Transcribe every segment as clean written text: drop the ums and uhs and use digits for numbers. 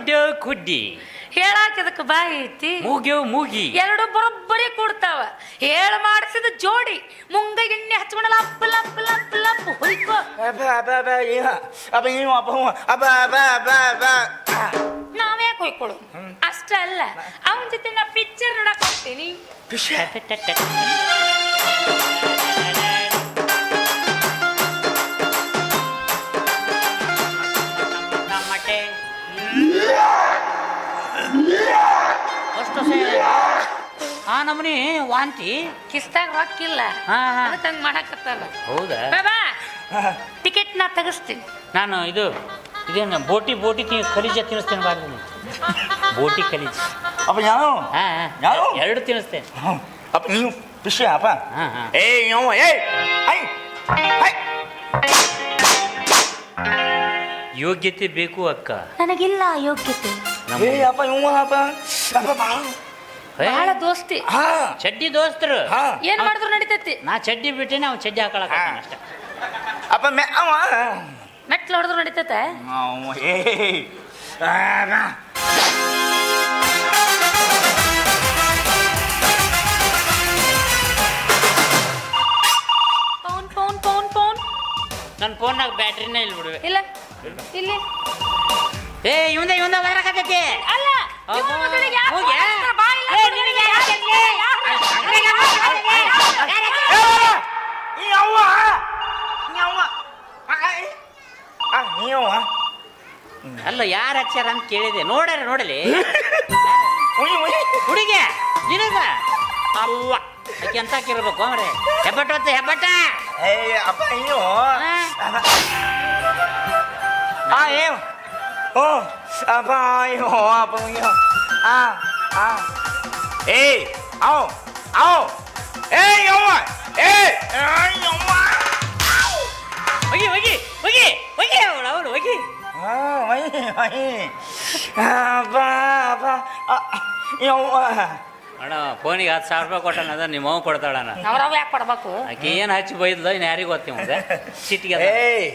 ಗುಡ್ಡೆ ಗುಡ್ಡಿ ಹೇಳಾಕ ಇದಕ್ಕೆ ಬಾಯಿ ಐತಿ ಮೂಗ್ಯವ್ ಮೂಗಿ ಎರಡು ಬರೋಬ್ಬರಿ ಕೂಡ್ತಾವ ಹೇಳ ಮಾಡಿಸಿದ ಜೋಡಿ ಮುಂಗ ಎಣ್ಣೆ ಹಚ್ಕೊಂಡ ಲಪ್ ಲಪ್ ಲಪ್ ಲಪ್ ಹೊಯ್ಕೋ ನಾವ್ಯಾಕೆ ಹೊಯ್ಕೊಳು ಅಷ್ಟ ಅಲ್ಲ ಅವನ ಜೊತೆ ನಾ ಪಿಕ್ಚರ್ ನೋಡಕ್ ಹೋಗ್ತೀನಿ ಆ ನಮನಿ ವಾಂತಿ ಕಿಸ್ದಾಗ ರೊಕ್ಕಿಲ್ಲ ಅದಕ್ಕೆ ಹಂಗೆ ಮಾಡಕತ್ತಲ್ಲ ಹೌದಾ ಬಾಬಾ ಟಿಕೆಟ್ ನಾ ತೆಗಿಸ್ತೀನಿ ನಾನು ಇದೇನು ಬೋಟಿ ಖಲೀಜ ತಿನ್ನಿಸ್ತೇನೆ ಬಾರ್ದು ಬೋಟಿ ಖಲೀಜ್ ಅಪ್ಪ ಯಾವ ಯಾವ ಎರಡು ತಿನ್ನಿಸ್ತೇನೆ ಅಪ್ಪ ನೀವು ವಿಷಯ ಅಪ್ಪ ಏ ಯಾವ ಏ ಯೋಗ್ಯತೆ ಬೇಕು ಅಕ್ಕ ನನಗಿಲ್ಲ ಯೋಗ್ಯತೆ ಅಪ್ಪ ಇವ ಅಪ್ಪ ಬಹಳ ದೋಸ್ತಿ ಚಡ್ಡಿ ದೋಸ್ತರು ಏನ್ ಮಾಡಿದ್ರು ನಡಿತೈತಿ ನಾ ಚಡ್ಡಿ ಬಿಟ್ಟೇನೆ ಅವ್ನು ಚಡ್ಡಿ ಹಾಕೊಳಕ ಅಷ್ಟೇ ಅಪ್ಪ ಮೆಟ್ಲು ಹೊಡೆದ್ರು ನಡಿತೈತೆ ಪೌನ್ ಪೌನ್ ಪೌನ್ ಪೌನ್ ನನ್ನ ಫೋನ್ನಾಗ ಬ್ಯಾಟ್ರಿನೇ ಇಲ್ಲ ಬಿಡುವೆ ಇಲ್ಲ ಇಲ್ಲಿ ಇವಂದ ಬರಕತ್ತೈತಿ ಅಲ್ಲ ಅಲ್ಲ ಯಾರ ಅಕ್ಷರ ಅಂತ ಕೇಳಿದೆ ನೋಡಲಿ ಹುಡುಗಿ ನಿನಗ ಅವ್ವ ಆಕೆ ಅಂತ ಹಾಕಿರ್ಬೇಕು ಅವ್ರೆ ಹೆಬ್ಬಟ್ಟ ಅಪ್ಪ ಅಯ್ಯೋ ಏ ಓ ಅಪ್ಪ ಅಯ್ಯೋ ಅಪ್ಪ ಅಯ್ಯೋ ಏಯ್ ಔ ಏಯ್ ಯವ್ವ ಏಯ್ ಯವ್ವ ಹೋಗಿ ಅವಳು ಹೋಗಿ ಅಪ್ಪ ಯವ್ವ ಅಣ್ಣ ಫೋನಿಗೆ 10,000 ರೂಪಾಯಿ ಕೊಟ್ಟಾನ ಅದ ನಿಮ್ಮ ಅವ್ವ ಕೊಡ್ತಾಳಣ್ಣ ಅವ್ರವ್ ಯಾಕೆ ಕೊಡ್ಬೇಕು ಆಕೆ ಏನು ಹಚ್ಚಿ ಬೈದ್ಲ ಇನ್ನು ಯಾರಿಗೆ ಗೊತ್ತಿ ಮುಂದೆ ಸಿಟ್ಟಿಗೆ ಏಯ್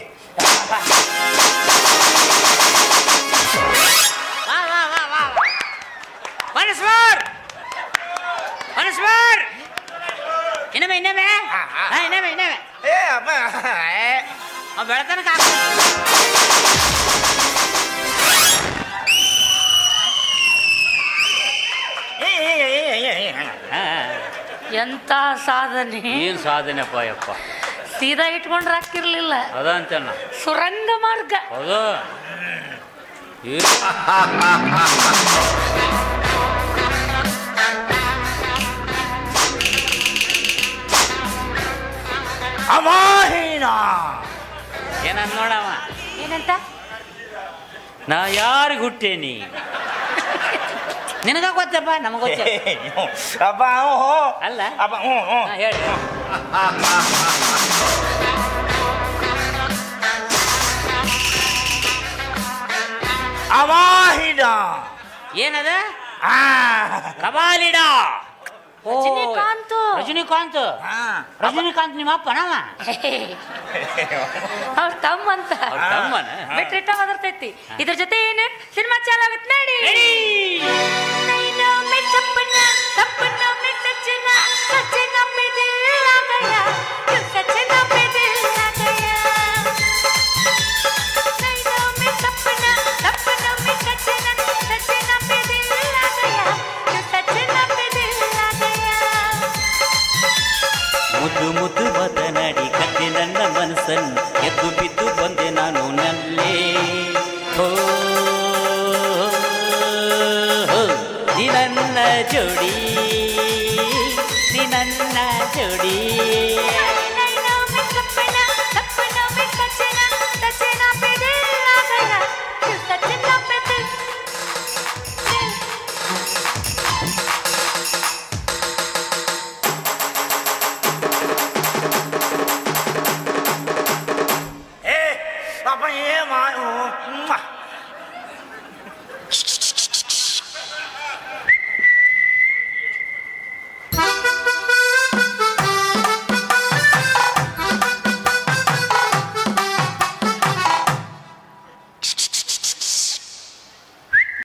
ಮನಸ್ವಾರ್ ಇನ್ನೊಮ್ಮೆ ಏ ಅಪ್ಪ ಬೆಳತನಕ ಎಂತ ಸಾಧನೆ ಏನು ಸಾಧನೆಪ್ಪ ಯಪ್ಪ ಸೀದಾ ಇಟ್ಕೊಂಡ್ರೆ ಹಾಕಿರ್ಲಿಲ್ಲ ಅದಂತಣ್ಣ ಸುರಂಗ ಮಾರ್ಗ ಹೌದು ಏನಂತ ನೋಡವ ಏನಂತ ನಾ ಯಾರಿಗೆ ಹುಟ್ಟೇನಿ ನಿನಗ ಗೊತ್ತಪ್ಪ ನಮಗ ಗೊತ್ತ ಅಪ್ಪ ಅಲ್ಲ ಅಪ್ಪ ಹೇಳಿ ಅವಾಹಿಡ ಏನದ ಕಬಾಲಿಡ ರಜನಿಕಾಂತ್ ನಿಮ್ಮ ಅಪ್ಪನವ ಅವ್ರ ತಮ್ಮಂತ ಬಿಟ್ರಿಟ್ಟ ಬದರ್ತೈತಿ ಇದ್ರ ಜೊತೆ ಏನು ಸಿನಿಮಾ ಚಾಲು ಆಗುತ್ತೆ ನೋಡಿ ಮುದ್ದು ಬದನಡಿ ಕಟ್ಟಿ ನನ್ನ ಮನಸ್ಸನ್ನು ಎದ್ದು ಬಿದ್ದು ಬಂದೆ ನಾನು ನಲ್ಲೇ ನೀ ನನ್ನ ಜೋಡಿ Apa ye ma